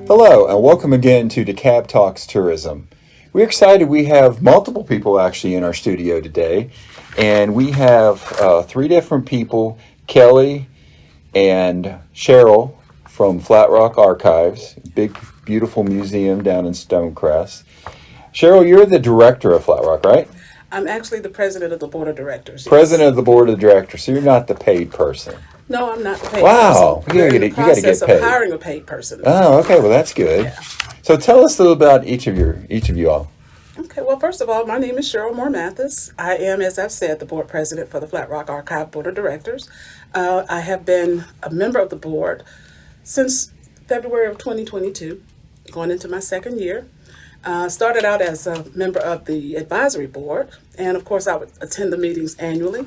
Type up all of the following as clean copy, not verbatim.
Hello, and welcome again to DeKalb Talks Tourism. We're excited. We have multiple people actually in our studio today, and we have three different people, Kelly and Cheryl from Flat Rock Archives, big, beautiful museum down in Stonecrest. Cheryl, you're the director of Flat Rock, right? I'm actually the president of the board of directors. Yes. President of the board of directors, so you're not the paid person. No, I'm not the paid Wow, person. We're in the process of hiring a paid person. Oh, okay, well that's good. Yeah. So tell us a little about each of you all. Okay, well, first of all, my name is Cheryl Moore Mathis. I am, as I've said, the board president for the Flat Rock Archive Board of Directors. I have been a member of the board since February of 2022, going into my second year. Started out as a member of the advisory board, and of course, I would attend the meetings annually.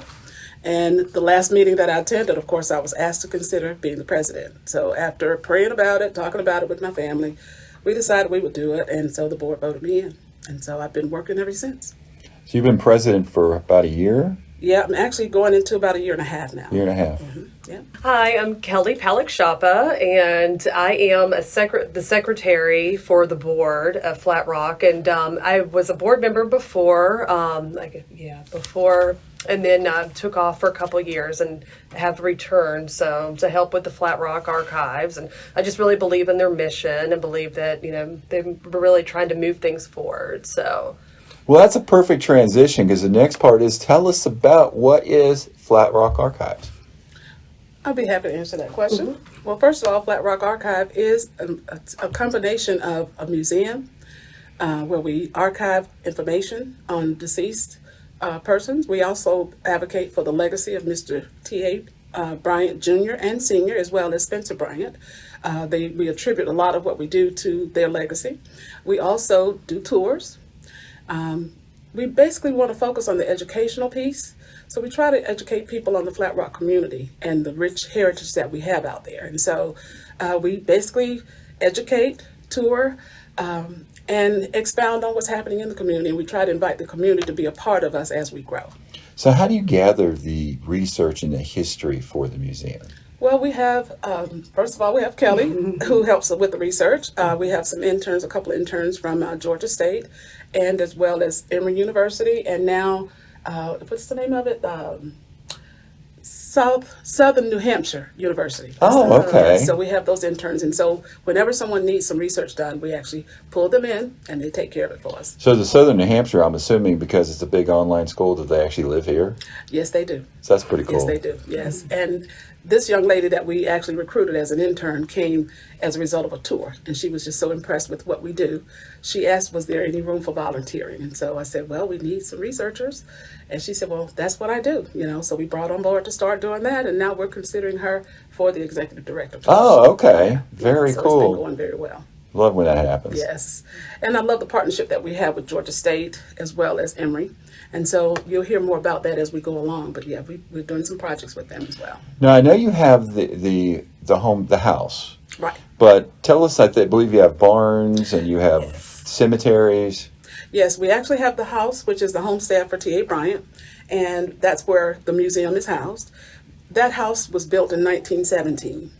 And the last meeting that I attended, of course, I was asked to consider being the president. So after praying about it, talking about it with my family, we decided we would do it, and so the board voted me in. And so I've been working ever since. So you've been president for about a year? Yeah, I'm actually going into about a year and a half now. Year and a half. Mm-hmm. Yeah. Hi, I'm Kelly Palak-Shapa, and I am the secretary for the board of Flat Rock. And I was a board member before, and then took off for a couple of years and have returned to help with the Flat Rock Archives. And I just really believe in their mission and believe that they're really trying to move things forward. So. Well, that's a perfect transition because the next part is tell us about what is Flat Rock Archives. I'll be happy to answer that question. Mm-hmm. Well, first of all, Flat Rock Archive is a combination of a museum where we archive information on deceased persons. We also advocate for the legacy of Mr. T.A. Bryant Jr. and Sr., as well as Spencer Bryant. We attribute a lot of what we do to their legacy. We also do tours. We basically want to focus on the educational piece. So we try to educate people on the Flat Rock community and the rich heritage that we have out there. And so we basically educate, tour, and expound on what's happening in the community. And we try to invite the community to be a part of us as we grow. So how do you gather the research and the history for the museum? Well, we have, first of all, we have Kelly, who helps with the research. We have some interns, a couple of interns from Georgia State, and as well as Emory University, and now, what's the name of it? Southern New Hampshire University. Oh, okay. So we have those interns, and so whenever someone needs some research done, we actually pull them in, and they take care of it for us. So the Southern New Hampshire, I'm assuming because it's a big online school, that they actually live here? Yes, they do. So that's pretty cool. Yes, they do. Yes, and this young lady that we actually recruited as an intern came as a result of a tour, and she was just so impressed with what we do. She asked, was there any room for volunteering? And so I said, well, we need some researchers. And she said, well, that's what I do. So we brought on board to start doing that, and now we're considering her for the executive director position. Oh, okay. Very so cool. It's been going very well. Love when that happens. Yes. And I love the partnership that we have with Georgia State as well as Emory. And so you'll hear more about that as we go along. But yeah, we're doing some projects with them as well. Now, I know you have the house. Right. But tell us, I believe you have barns and you have cemeteries. Yes, we actually have the house, which is the homestead for T.A. Bryant. And that's where the museum is housed. That house was built in 1917.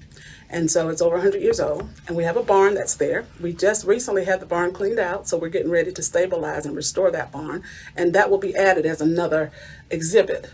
And so it's over 100 years old, and we have a barn that's there. We just recently had the barn cleaned out, so we're getting ready to stabilize and restore that barn, and that will be added as another exhibit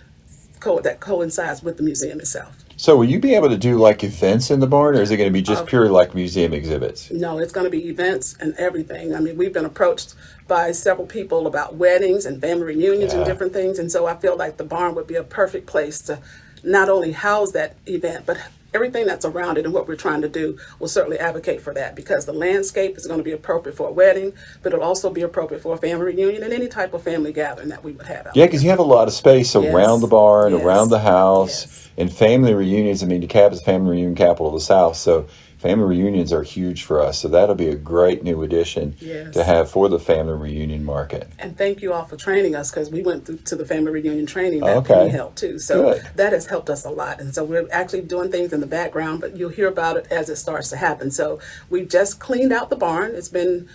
that coincides with the museum itself. So will you be able to do like events in the barn, or is it going to be just pure like museum exhibits? No, it's going to be events and everything. I mean, we've been approached by several people about weddings and family reunions and different things, and so I feel like the barn would be a perfect place to not only house that event, but everything that's around it and what we're trying to do will certainly advocate for that, because the landscape is going to be appropriate for a wedding, but it'll also be appropriate for a family reunion and any type of family gathering that we would have out Yeah, because you have a lot of space around the barn, around the house, and family reunions. I mean, DeKalb is the family reunion capital of the South, so family reunions are huge for us. So that'll be a great new addition to have for the family reunion market. And thank you all for training us, because we went through to the family reunion training that Penny helped too. So that has helped us a lot. And so we're actually doing things in the background, but you'll hear about it as it starts to happen. So we've just cleaned out the barn. It's been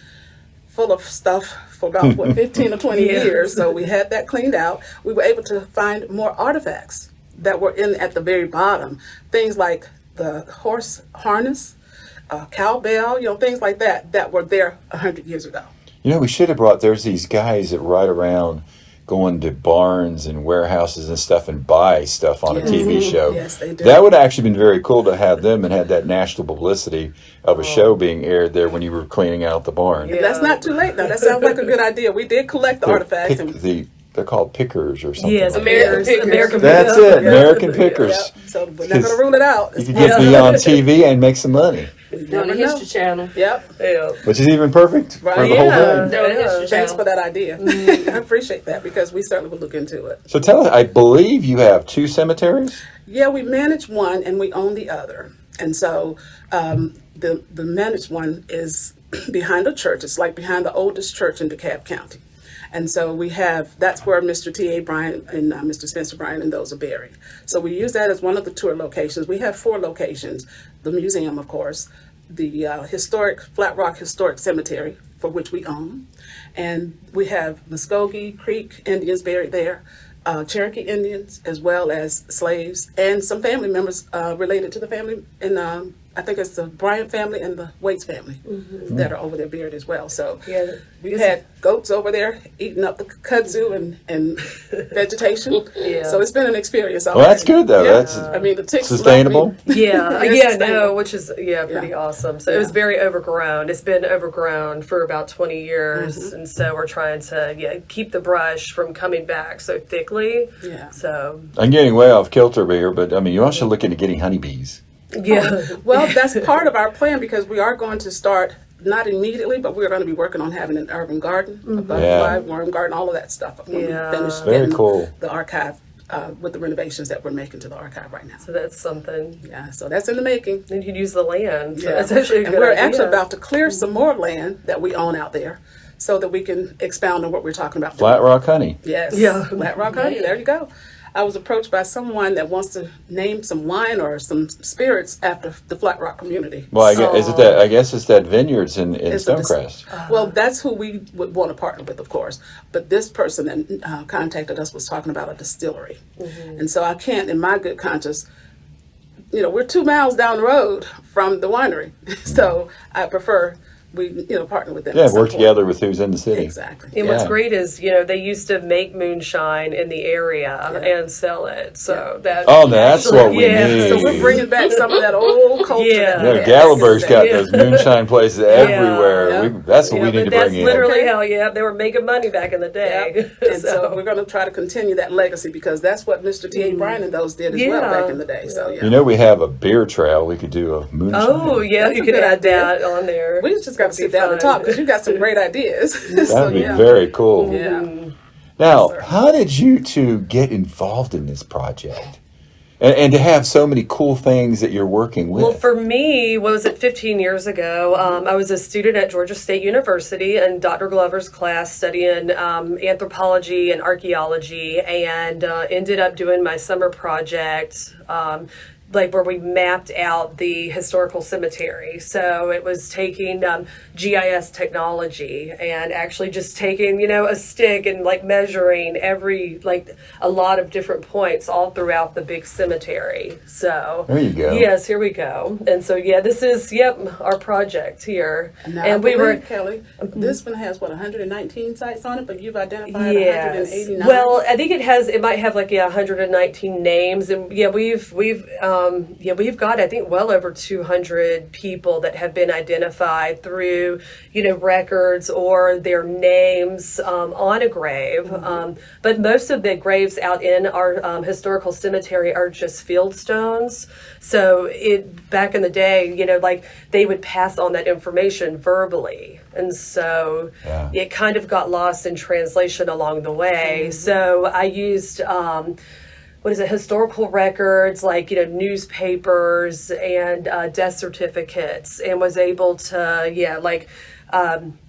full of stuff for about 15 or 20 years. So we had that cleaned out. We were able to find more artifacts that were in at the very bottom. Things like the horse harness, cowbell, things like that were there 100 years ago. We should have brought, there's these guys that ride around going to barns and warehouses and stuff and buy stuff on a TV show. Yes, they do. That would have actually been very cool to have them and have that national publicity of a show being aired there when you were cleaning out the barn. Yeah. That's not too late, though. That sounds like a good idea. We did collect the artifacts. They're called pickers or something. Yes, like American That's Pickers. it, American Pickers. Yep. So we're not going to rule it out. You could get me on TV and make some money, You On never the know. History Channel. Yep. Yeah. which is even perfect for Right. the whole Yeah. thing. No, the History Thanks Channel. for that idea. I appreciate that because we certainly would look into it. So tell us, I believe you have 2 cemeteries? Yeah, we manage one and we own the other. And so the managed one is behind a church. It's like behind the oldest church in DeKalb County. And so that's where Mr. T.A. Bryant and Mr. Spencer Bryant and those are buried. So we use that as one of the tour locations. We have 4 locations. The museum, of course, the historic Flat Rock Historic Cemetery, for which we own. And we have Muskogee Creek Indians buried there, Cherokee Indians, as well as slaves, and some family members related to the family in I think it's the Bryant family and the Waits family that are over there buried as well. So Yeah. we've had goats over there eating up the kudzu and vegetation. Yeah. So it's been an experience. Well, that's good, though. Yeah. That's I mean, the ticks love sustainable. me. Yeah, It's yeah, sustainable. no, which is pretty Yeah. awesome. So it was Yeah. very overgrown. It's been overgrown for about 20 years, and so we're trying to keep the brush from coming back so thickly. Yeah. So I'm getting way off kilter here, but I mean, you're also looking at getting honeybees. yeah, Well, that's part of our plan because we are going to start, not immediately, but we're going to be working on having an urban garden, a butterfly, worm garden, all of that stuff. When Yeah. we finish Very getting cool. the archive with the renovations that we're making to the archive right now. so that's something. Yeah, so that's in the making. Then you'd use the land. So Yeah. that's actually a And good we're idea. actually about to clear some more land that we own out there so that we can expound on what we're talking about. Flat Rock honey. Yes. Yeah. Flat Rock Honey. There you go. I was approached by someone that wants to name some wine or some spirits after the Flat Rock community. Well, I guess it's that vineyards in It's a dis- Stonecrest. Well, that's who we would want to partner with, of course. But this person that contacted us was talking about a distillery. And so I can't, in my good conscience, we're 2 miles down the road from the winery. So I prefer we, partner with them. Yeah, at some work point. together with who's in the city. Exactly. And what's Yeah. great is, they used to make moonshine in the area and sell it. So that. Oh, that's actually- what we need. So we're bringing back some of that old culture. Yeah. that we Yeah, had Gatlinburg's got Yeah. those moonshine places everywhere. Yeah. That's what Yeah, we need but to that's bring in. literally how, they were making money back in the day. Yep. And so we're going to try to continue that legacy because that's what Mr. T.A. Bryant and those did as well Yeah. back in the day. So, yeah. We have a beer trail. We could do a moonshine. Oh, yeah, That's you a could good add idea. that on there. We just got to That'd sit be down and fun. talk because you got some great ideas. That So, would be yeah. very cool. Yeah. Now, Yes, sir. how did you two get involved in this project? And to have so many cool things that you're working with. Well, for me, what was it, 15 years ago, I was a student at Georgia State University in Dr. Glover's class studying anthropology and archaeology and ended up doing my summer project where we mapped out the historical cemetery. So it was taking GIS technology and actually just taking, a stick and measuring a lot of different points all throughout the big cemetery. So There you go. Yes, here we go. And so, this is, our project here. Now, and we were, Kelly, this one has, 119 sites on it, but you've identified yes. 189. Well, I think it might have 119 names, and we've got I think well over 200 people that have been identified through records or their names on a grave. But most of the graves out in our historical cemetery are just field stones. So back in the day, they would pass on that information verbally. And so it kind of got lost in translation along the way. So I used historical records newspapers and death certificates, and was able to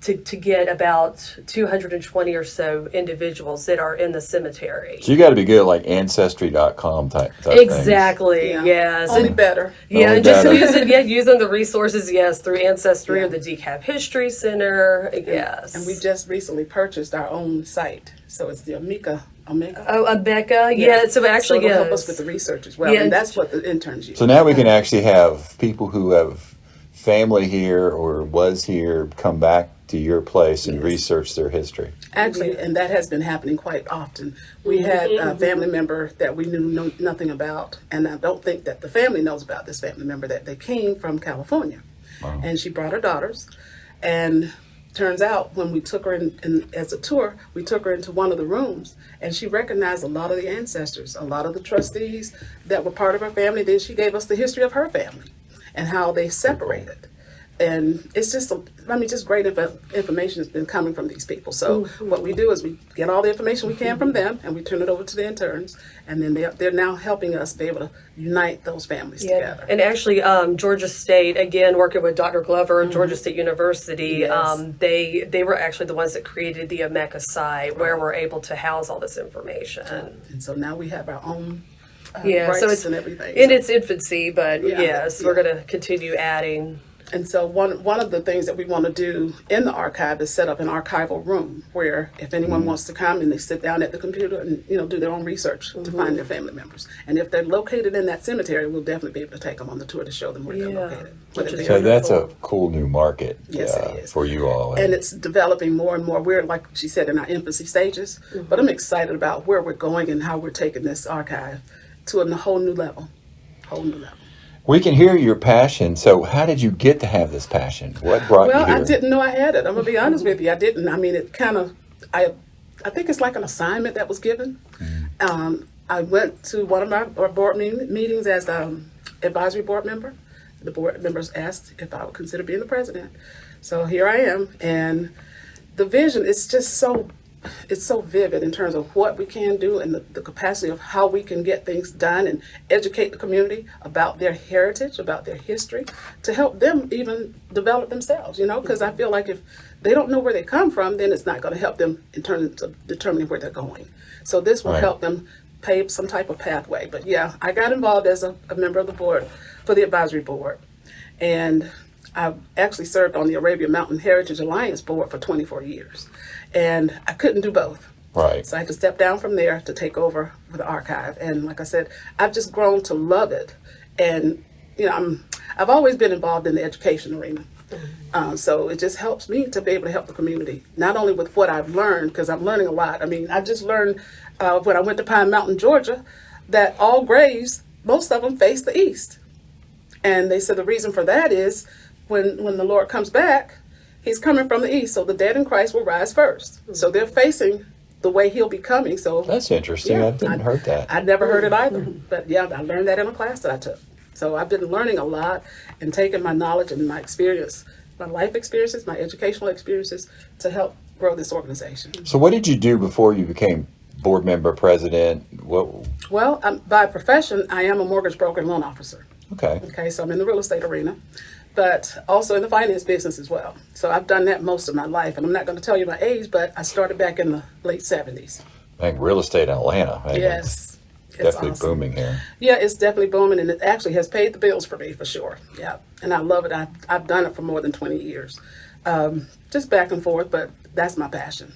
to get about 220 or so individuals that are in the cemetery. So you got to be good at Ancestry.com type things. Exactly. Yeah. Yes. Only better. Yeah, Only and just better. using the resources, through Ancestry Yeah. or the DeKalb History Center, yes. And we just recently purchased our own site. So it's the Omega. Oh, Becca, so actually, it'll help yes. us with the research as well. Yeah, And that's what the interns use. So now we can actually have people who have family here or was here come back to your place and Yes. research their history. Actually, and that has been happening quite often. We had a family member that we knew nothing about, and I don't think that the family knows about this family member, that they came from California. Wow. And she brought her daughters, and turns out when we took her in as a tour, we took her into one of the rooms, and she recognized a lot of the ancestors, a lot of the trustees that were part of her family. Then she gave us the history of her family and how they separated. And it's just, just great information has been coming from these people. So what we do is we get all the information we can from them, and we turn it over to the interns, and then they're now helping us be able to unite those families together. And actually, Georgia State, again, working with Dr. Glover, Georgia State University, Yes. they were actually the ones that created the Emeka site where we're able to house all this information. And so now we have our own Yeah, rights so it's and everything. in So- its infancy, but Yeah, yes, yeah. we're going to continue adding. And so one of the things that we want to do in the archive is set up an archival room where if anyone wants to come and they sit down at the computer and do their own research to find their family members. And if they're located in that cemetery, we'll definitely be able to take them on the tour to show them where they're Yeah, located. which Whether is they're- So that's a cool new market Yes, it is. for you all. and it's developing more and more. We're, like she said, in our infancy stages, but I'm excited about where we're going and how we're taking this archive to a whole new level. We can hear your passion. So how did you get to have this passion? What brought Well, you here? I didn't know I had it. I'm gonna be honest with you. I didn't. I mean, it kind of. I think it's like an assignment that was given. I went to one of my board meetings as advisory board member. The board members asked if I would consider being the president. So here I am, and the vision is just so. It's so vivid in terms of what we can do and the capacity of how we can get things done and educate the community about their heritage, about their history, to help them even develop themselves, because I feel like if they don't know where they come from, then it's not going to help them in terms of determining where they're going. So this will Right. help them pave some type of pathway. But yeah, I got involved as a member of the board for the advisory board. And I actually served on the Arabia Mountain Heritage Alliance board for 24 years. And I couldn't do both. Right. So I had to step down from there to take over for the archive. And like I said, I've just grown to love it. And, I've always been involved in the education arena. So it just helps me to be able to help the community, not only with what I've learned, because I'm learning a lot. I mean, I just learned when I went to Pine Mountain, Georgia, that all graves, most of them face the east. And they said the reason for that is when the Lord comes back, he's coming from the east. So the dead in Christ will rise first. So they're facing the way he'll be coming. So That's interesting. Yeah, I didn't heard that. I'd never heard it either. But yeah, I learned that in a class that I took. So I've been learning a lot and taking my knowledge and my experience, my life experiences, my educational experiences to help grow this organization. So what did you do before you became board member, president? What? Well, by profession, I am a mortgage broker and loan officer. Okay. Okay, so I'm in the real estate arena, but also in the finance business as well. So I've done that most of my life, and I'm not going to tell you my age, but I started back in the late 70s. Man, real estate in Atlanta. Man, Yes. it's It's definitely awesome. booming here. Yeah, it's definitely booming, and it actually has paid the bills for me for sure. Yeah, and I love it. I've done it for more than 20 years, just back and forth, but that's my passion.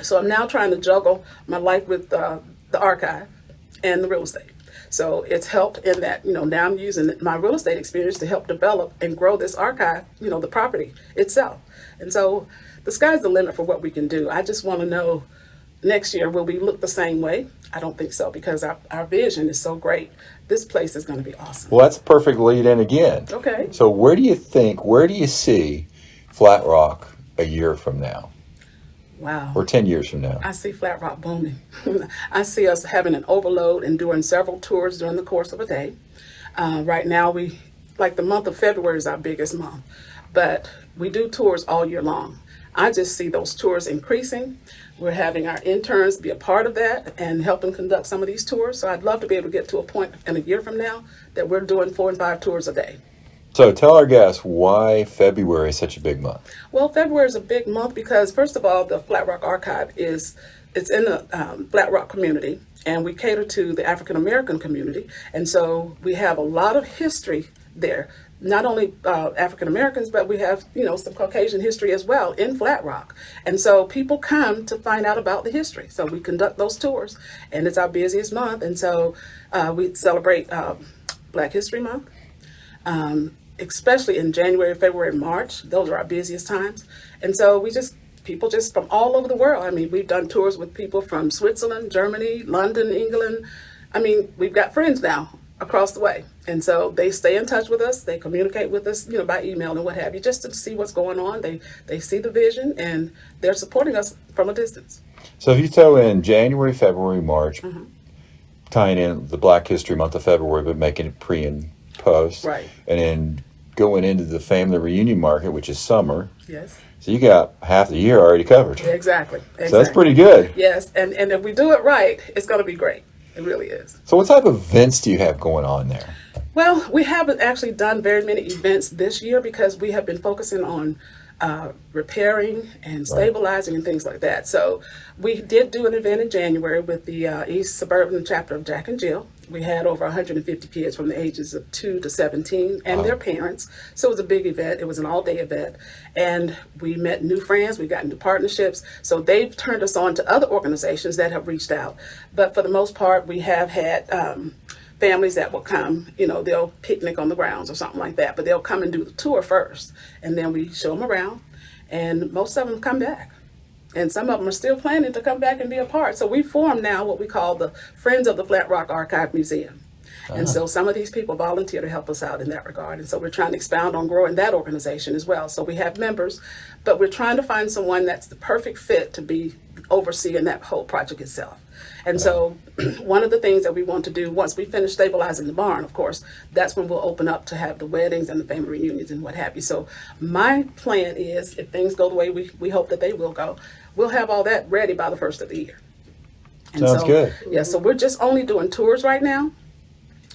So I'm now trying to juggle my life with the archive and the real estate. So it's helped in that, now I'm using my real estate experience to help develop and grow this archive, the property itself. And so the sky's the limit for what we can do. I just want to know next year, will we look the same way? I don't think so, because our vision is so great. This place is going to be awesome. Well, that's a perfect lead in again. Okay. So where do you see Flat Rock a year from now Wow. or 10 years from now? I see Flat Rock booming. I see us having an overload and doing several tours during the course of a day. Right now, the month of February is our biggest month, but we do tours all year long. I just see those tours increasing. We're having our interns be a part of that and helping conduct some of these tours. So I'd love to be able to get to a point in a year from now that we're doing 4 and 5 tours a day. So tell our guests why February is such a big month. Well, February is a big month because, first of all, the Flat Rock Archive it's in the Flat Rock community, and we cater to the African American community. And so we have a lot of history there. Not only African Americans, but we have, some Caucasian history as well in Flat Rock. And so people come to find out about the history. So we conduct those tours, and it's our busiest month. And so we celebrate Black History Month. especially in January, February, March. Those are our busiest times. And so people just from all over the world. I mean, we've done tours with people from Switzerland, Germany, London, England. I mean, we've got friends now across the way. And so they stay in touch with us. They communicate with us, by email and what have you, just to see what's going on. They see the vision and they're supporting us from a distance. So if you throw in January, February, March, tying in the Black History Month of February, but making it pre and post. Right. And then going into the family reunion market, which is summer. Yes. So you got half the year already covered. Exactly. So that's pretty good. Yes. And if we do it right, it's going to be great. It really is. So what type of events do you have going on there? Well, we haven't actually done very many events this year because we have been focusing on repairing and stabilizing and things like that. So we did do an event in January with the East Suburban chapter of Jack and Jill. We had over 150 kids from the ages of 2 to 17 and their parents. So it was a big event. It was an all-day event. And we met new friends. We got into partnerships. So they've turned us on to other organizations that have reached out. But for the most part, we have had families that will come, they'll picnic on the grounds or something like that, but they'll come and do the tour first. And then we show them around, and most of them come back. And some of them are still planning to come back and be a part. So we formed now what we call the Friends of the Flat Rock Archive Museum. And so some of these people volunteer to help us out in that regard. And so we're trying to expound on growing that organization as well. So we have members, but we're trying to find someone that's the perfect fit to be overseeing that whole project itself. And so one of the things that we want to do once we finish stabilizing the barn, of course, that's when we'll open up to have the weddings and the family reunions and what have you. So my plan is, if things go the way we hope that they will go, we'll have all that ready by the first of the year. And Sounds good. Yeah, so we're just only doing tours right now.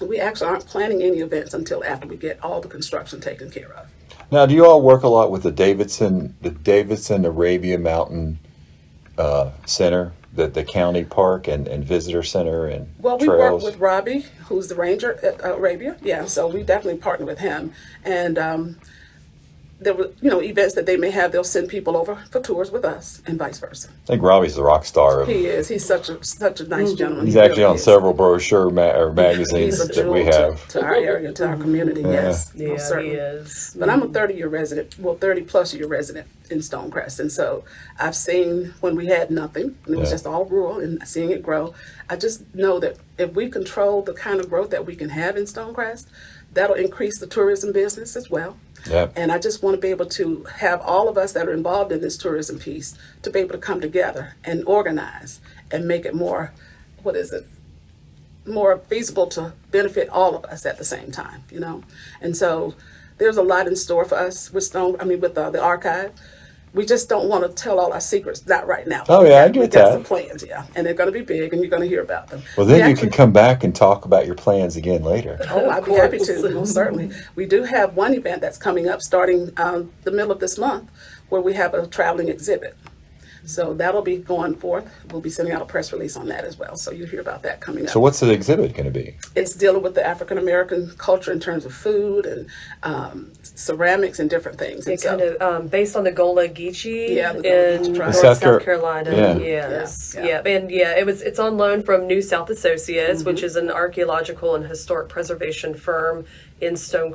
We actually aren't planning any events until after we get all the construction taken care of. Now, do you all work a lot with the Davidson Arabia Mountain Center, the county park and visitor center and Well, we trails? work with Robbie, who's the ranger at Arabia. Yeah, so we definitely partner with him. And there were, events that they may have, they'll send people over for tours with us and vice versa. I think Robbie's the rock star of. He is. He's such a nice gentleman. He's He actually really on is. several brochure or He's magazines a that we jewel have. to our area, to our community. Yes, Yeah, most he certainly. is. But I'm a 30-year resident, 30-plus year resident in Stonecrest. And so I've seen when we had nothing, and it was Yeah. just all rural, and seeing it grow. I just know that if we control the kind of growth that we can have in Stonecrest, that'll increase the tourism business as well. Yep. And I just want to be able to have all of us that are involved in this tourism piece to be able to come together and organize and make it more, more feasible to benefit all of us at the same time, And so there's a lot in store for us with the archive. We just don't want to tell all our secrets, not right now. Oh, yeah, I We get got that. some plans, yeah. And they're going to be big, and you're going to hear about them. Well, then We you can come back and talk about your plans again later. Oh, I'd be happy to, most certainly. We do have one event that's coming up starting the middle of this month where we have a traveling exhibit. So that'll be going forth. We'll be sending out a press release on that as well. So you'll hear about that coming up. So what's the exhibit going to be? It's dealing with the African American culture in terms of food and ceramics and different things. And It kind of based on the Gola Geechee Yeah, the Gullah Geechee in tribe. North South South Car- Carolina. Yeah. Yes, Yeah. and it's on loan from New South Associates, which is an archaeological and historic preservation firm in Stone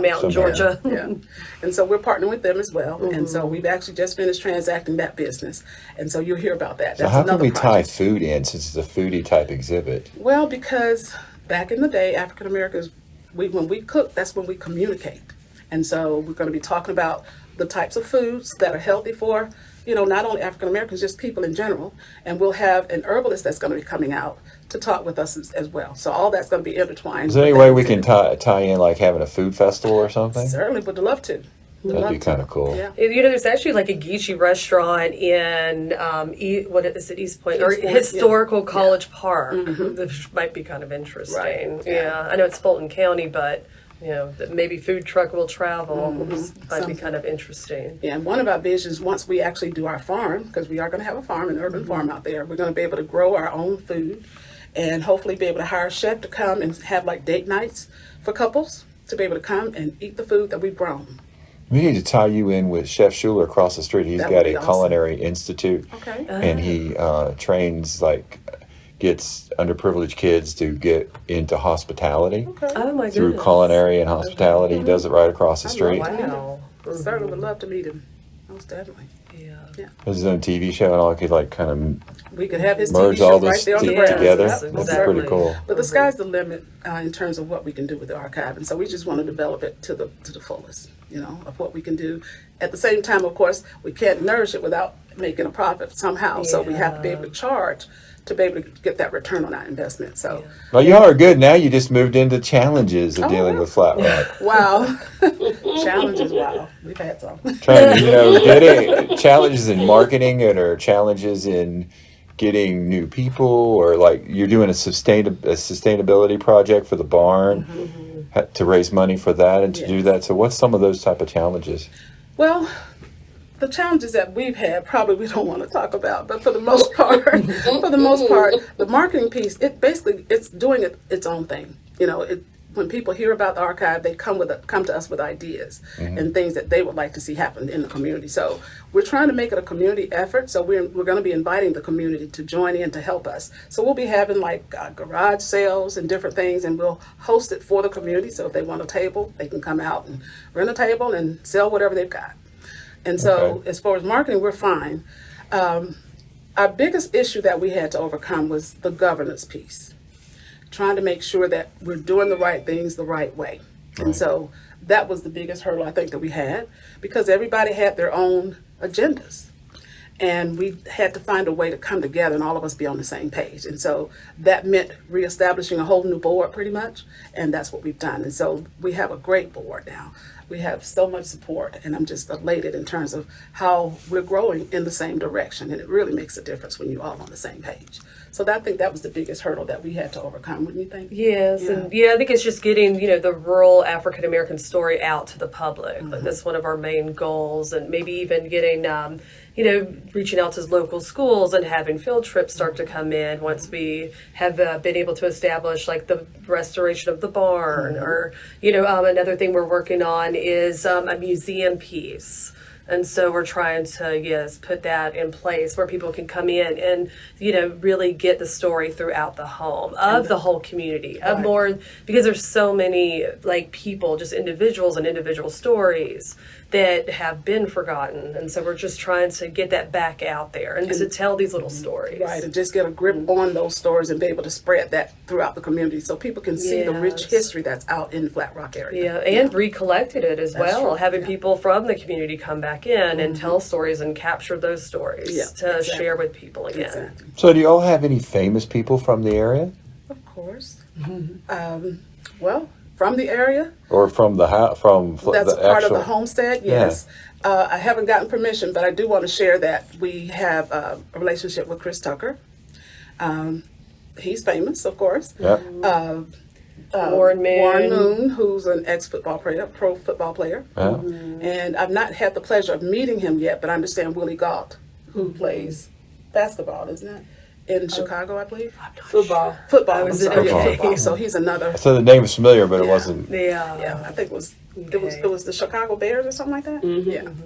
Mountain, Georgia. Yeah. And so we're partnering with them as well. And so we've actually just finished transacting that business. And so you'll hear about that. So That's how can another we tie project. food in since it's a foodie type exhibit? Well, because back in the day, African Americans, when we cook, that's when we communicate. And so we're going to be talking about the types of foods that are healthy for, not only African Americans, just people in general. And we'll have an herbalist that's going to be coming out to talk with us as well. So all that's going to be intertwined. Is there any with way that we can exhibit. tie in like having a food festival or something? Certainly would love to. Would That'd love be to. kind of cool. Yeah. There's actually like a Geechee restaurant in what is it, East Point or East Point, Historical College Park, which might be kind of interesting. Right. Yeah, I know it's Fulton County, but that maybe food truck will travel. Might be Something. kind of interesting. Yeah, and one of our visions, once we actually do our farm, because we are going to have a farm, an urban farm out there, we're going to be able to grow our own food and hopefully be able to hire a chef to come and have like date nights for couples to be able to come and eat the food that we've grown. We need to tie you in with Chef Schuler across the street. He's That got would a be awesome. culinary institute, Okay. and he trains like gets underprivileged kids to get into hospitality Okay. Oh my through goodness. culinary and hospitality. He does it right across the street. Wow. Certainly would love to meet him. Most definitely. Yeah. Has his own TV show and all. Could like kind of We could have his TV merge show all right this there on the grounds. together. Yes, That's exactly. pretty cool. But the sky's the limit in terms of what we can do with the archive, and so we just want to develop it to the fullest, of what we can do. At the same time, of course, we can't nourish it without making a profit somehow. So we have to be able to charge to be able to get that return on our investment. So, Well, y'all are good now. You just moved into challenges of dealing yeah. with Flat Rock. wow, challenges. Wow, we've had some. Trying to, getting challenges in marketing or challenges in getting new people, or like you're doing a sustainability project for the barn to raise money for that and to do Yes. that. So what's some of those type of challenges? Well, the challenges that we've had, probably we don't want to talk about, but for the most part, the marketing piece, it's doing its own thing. When people hear about the archive, they come to us with ideas and things that they would like to see happen in the community. So we're trying to make it a community effort. So we're going to be inviting the community to join in to help us. So we'll be having like garage sales and different things, and we'll host it for the community. So if they want a table, they can come out and rent a table and sell whatever they've got. And so Okay. as far as marketing, we're fine. Our biggest issue that we had to overcome was the governance piece, trying to make sure that we're doing the right things the right way. And so that was the biggest hurdle I think that we had, because everybody had their own agendas. And we had to find a way to come together and all of us be on the same page. And so that meant reestablishing a whole new board pretty much. And that's what we've done. And so we have a great board now. We have so much support, and I'm just elated in terms of how we're growing in the same direction. And it really makes a difference when you're all on the same page. So I think that was the biggest hurdle that we had to overcome, wouldn't you think? Yes, and I think it's just getting the rural African American story out to the public. Like that's one of our main goals, and maybe even getting reaching out to local schools and having field trips start to come in once we have been able to establish like the restoration of the barn, or another thing we're working on is a museum piece. And so we're trying to, put that in place where people can come in and, really get the story throughout the home of the whole community, of more, because there's so many like people, just individuals and individual stories that have been forgotten. And so we're just trying to get that back out there and to tell these little stories. Right, and just get a grip on those stories and be able to spread that throughout the community so people can see the rich Yes. history that's out in the Flat Rock area. Yeah, and recollected it as well, true, having yeah. people from the community come back in and tell stories and capture those stories Yeah, to exactly. share with people again. Exactly. So do you all have any famous people from the area, Of course. Well, from the area, or from the house, that's the part of actual? the homestead, yes. I haven't gotten permission, but I do want to share that we have a relationship with Chris Tucker. He's famous, of course. Yep. Warren Moon. Warren Moon, who's an ex-football player, pro football player. Yeah. And I've not had the pleasure of meeting him yet, but I understand Willie Galt, who plays basketball, isn't it? In Chicago, I believe. Football. Football. I I'm was sorry, in yeah, it. football. So he's another. So the name was familiar, but it wasn't. Yeah, I think it was Okay. it was the Chicago Bears or something like that.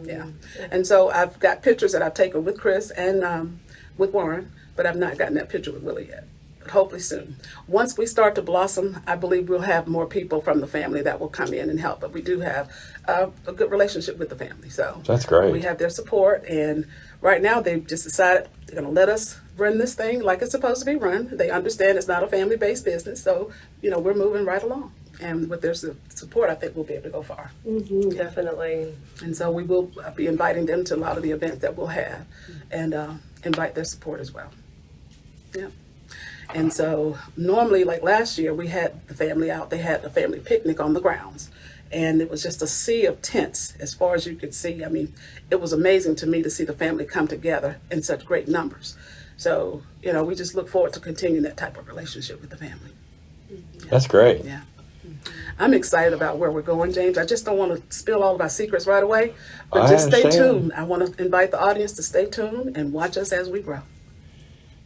Yeah. And so I've got pictures that I've taken with Chris and with Warren, but I've not gotten that picture with Willie yet. But hopefully soon. Once we start to blossom, I believe we'll have more people from the family that will come in and help. But we do have a good relationship with the family, so That's great. we have their support. And right now, they've just decided they're going to let us run this thing like it's supposed to be run. They understand it's not a family-based business, so we're moving right along. And with their support, I think we'll be able to go far. Definitely. And so we will be inviting them to a lot of the events that we'll have, and invite their support as well. Yeah. And so normally, like last year, we had the family out. They had a family picnic on the grounds. And it was just a sea of tents as far as you could see. I mean, it was amazing to me to see the family come together in such great numbers. So, we just look forward to continuing that type of relationship with the family. That's great. Yeah. I'm excited about where we're going, James. I just don't want to spill all of our secrets right away, but I just stay understand. tuned. I want to invite the audience to stay tuned and watch us as we grow.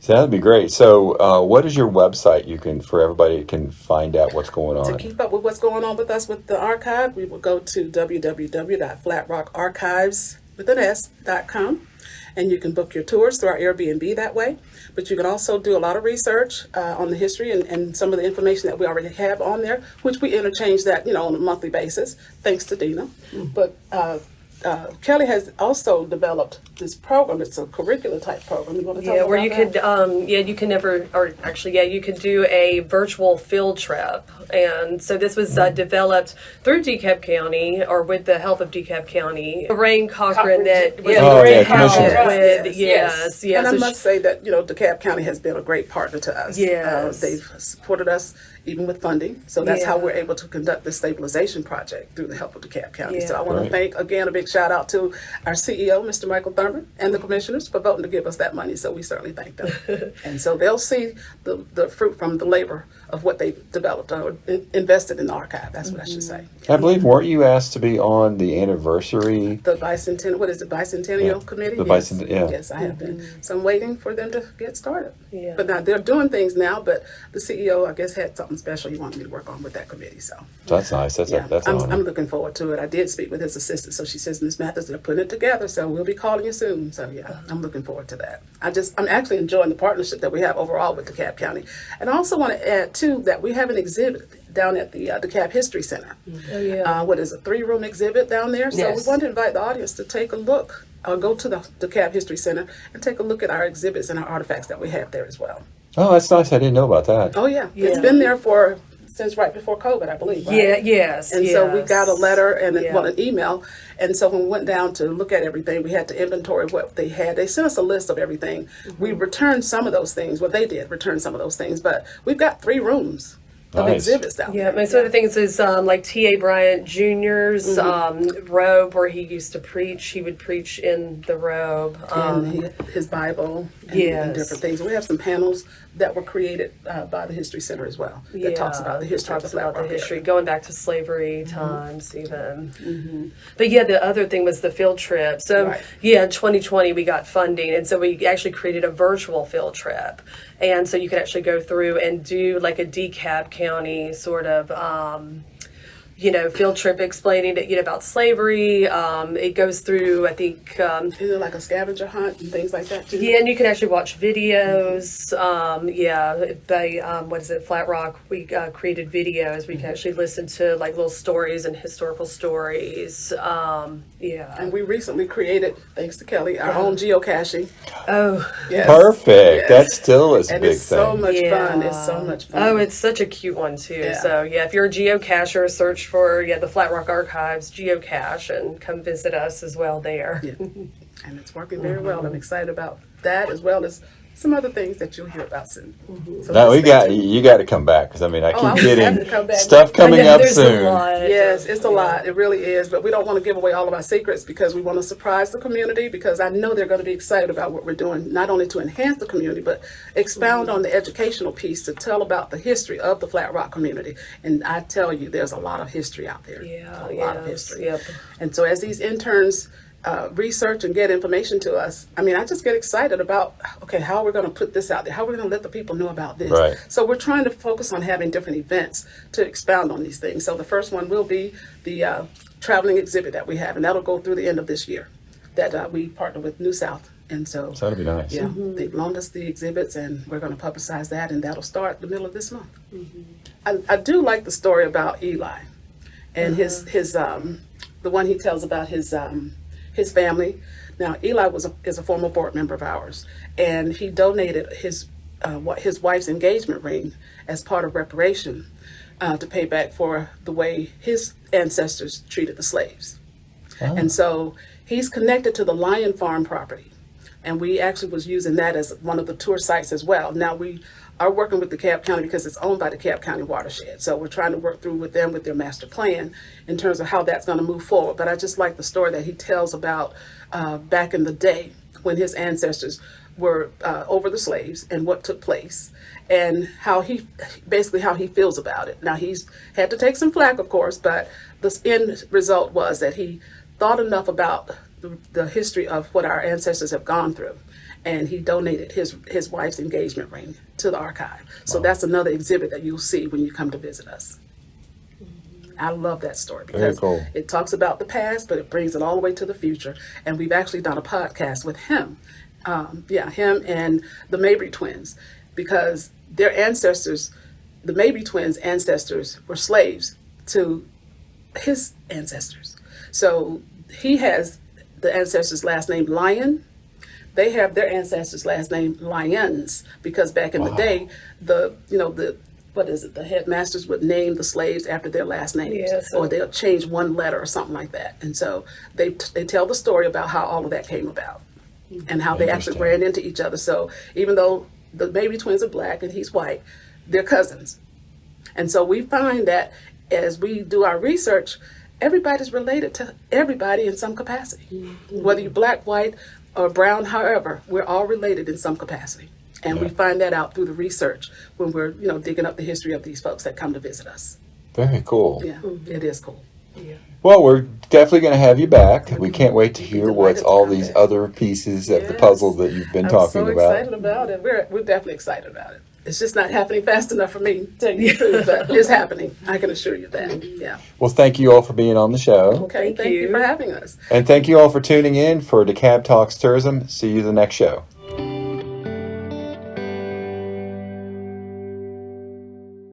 So that'd be great. So, what is your website? For everybody can find out what's going To on. keep up with what's going on with us with the archive, we will go to www.flatrockarchives.com. and you can book your tours through our Airbnb that way. But you can also do a lot of research on the history and some of the information that we already have on there, which we interchange that, on a monthly basis, thanks to Dina. But Kelly has also developed this program. It's a curricular type program. You want to tell me Yeah, where about you that? could, you can never, or actually, you could do a virtual field trip. And so this was developed through DeKalb County, or with the help of DeKalb County. Lorraine Cochran that was Oh, yeah, Lorraine Commissioner. helped with, yes. And I So must say that, DeKalb County has been a great partner to us. Yes. They've supported us even with funding. So that's how Yeah. we're able to conduct this stabilization project through the help of DeKalb County. So Yeah. I want to thank, again, a big shout out to our CEO, Mr. Michael Thurman, and the commissioners for voting to give us that money. So we certainly thank them. And so they'll see the fruit from the labor of what they developed or invested in the archive. That's what I should say. I believe, weren't you asked to be on the anniversary? The bicentennial, what is it, bicentennial Yeah, committee? the Yes. yeah. Yes, I have been. So I'm waiting for them to get started. Yeah. But now they're doing things now, but the CEO, I guess, had something special he wanted me to work on with that committee, so. That's nice. That's Yeah, that's I'm honor. looking forward to it. I did speak with his assistant, so she says, Ms. Mathis, they're putting it together, so we'll be calling you soon. So yeah, I'm looking forward to that. I'm actually enjoying the partnership that we have overall with DeKalb County. And I also want to add too that we have an exhibit down at the DeKalb History Center. Oh, yeah. What is a 3-room exhibit down there? So Yes. we want to invite the audience to take a look, go to the DeKalb History Center and take a look at our exhibits and our artifacts that we have there as well. Oh, that's nice. I didn't know about that. Oh yeah, it's Yeah. been there since right before COVID, I believe. Right? Yeah, yes. And so we got a letter and Yeah. an email. And so when we went down to look at everything, we had to inventory what they had. They sent us a list of everything. We returned some of those things. Well, they did return some of those things, but we've got 3 rooms of Nice. exhibits down Yeah, there. some of the things is like T.A. Bryant Jr.'s robe where he used to preach. He would preach in the robe. And his Bible and Yes. different things. We have some panels that were created by the History Center as well that talks about the history of the talks about Flat the Rock history, area. going back to slavery times even. But yeah, the other thing was the field trip. So Right. yeah, in 2020 we got funding, and so we actually created a virtual field trip, and so you could actually go through and do like a DeKalb County sort of. Field trip explaining about slavery. It goes through, I think, Is it like a scavenger hunt and things like that too? yeah, and you can actually watch videos. By what is it, Flat Rock? We created videos. We can actually listen to like little stories and historical stories. And we recently created, thanks to Kelly, our own geocaching. Oh, Yes. Perfect. Yes. That still is a And big it's so thing. much Yeah. fun. It's so much fun. oh, it's such a cute one too. Yeah. So yeah, if you're a geocacher, search for the Flat Rock Archives geocache and come visit us as well there. Yeah. And it's working very well. I'm excited about that as well as some other things that you'll hear about soon. So No, just stay tuned. you got to come back because I mean I I keep would have getting to come back. stuff coming I know up there's soon. A lot. Yes, it's a lot. It really is. But we don't want to give away all of our secrets because we want to surprise the community because I know they're going to be excited about what we're doing, not only to enhance the community, but expound on the educational piece to tell about the history of the Flat Rock community. And I tell you, there's a lot of history out there. Yeah, a lot of yes, history. yep. And so as these interns research and get information to us, I mean, I just get excited about, okay, how we're going to put this out there? How we're going to let the people know about this? Right. So we're trying to focus on having different events to expound on these things. So the first one will be the traveling exhibit that we have, and that'll go through the end of this year that we partner with New South. And so, So that'd be nice. yeah, they've loaned us the exhibits, and we're going to publicize that, and that'll start the middle of this month. I do like the story about Eli and his the one he tells about his family. Now, Eli is a former board member of ours, and he donated his wife's engagement ring as part of reparation to pay back for the way his ancestors treated the slaves. And so he's connected to the Lion Farm property. And we actually was using that as one of the tour sites as well. Now we are working with DeKalb County because it's owned by the DeKalb County Watershed. So we're trying to work through with them with their master plan in terms of how that's going to move forward. But I just like the story that he tells about back in the day when his ancestors were over the slaves and what took place and how he feels about it. Now he's had to take some flack, of course, but the end result was that he thought enough about the history of what our ancestors have gone through, and he donated his wife's engagement ring to the archive. So that's another exhibit that you'll see when you come to visit us. I love that story because cool. it talks about the past, but it brings it all the way to the future. And we've actually done a podcast with him. Him and the Mabry twins, because their ancestors, the Mabry twins' ancestors, were slaves to his ancestors. So he has the ancestors' last name Lyon. They have their ancestors' last name Lyons, because back in the day, the headmasters would name the slaves after their last names, Yes. or they'll change one letter or something like that. And so they tell the story about how all of that came about and how they actually Interesting. ran into each other. So even though the Mabry twins are black and he's white, they're cousins. And so we find that as we do our research, everybody's related to everybody in some capacity. Whether you're black, white, or brown, however, we're all related in some capacity. And we find that out through the research when we're, digging up the history of these folks that come to visit us. Very cool. Yeah, it is cool. Well, we're definitely going to have you back. We can't wait to hear delighted what's to all come these back. other pieces of the Yes. puzzle that you've been I'm talking so about. excited about it. We're definitely excited about it. It's just not happening fast enough for me, to tell you the truth, but it's happening. I can assure you that. Yeah. Well, thank you all for being on the show. Okay, Thank thank you you. for having us. And thank you all for tuning in for DeKalb Talks Tourism. See you the next show.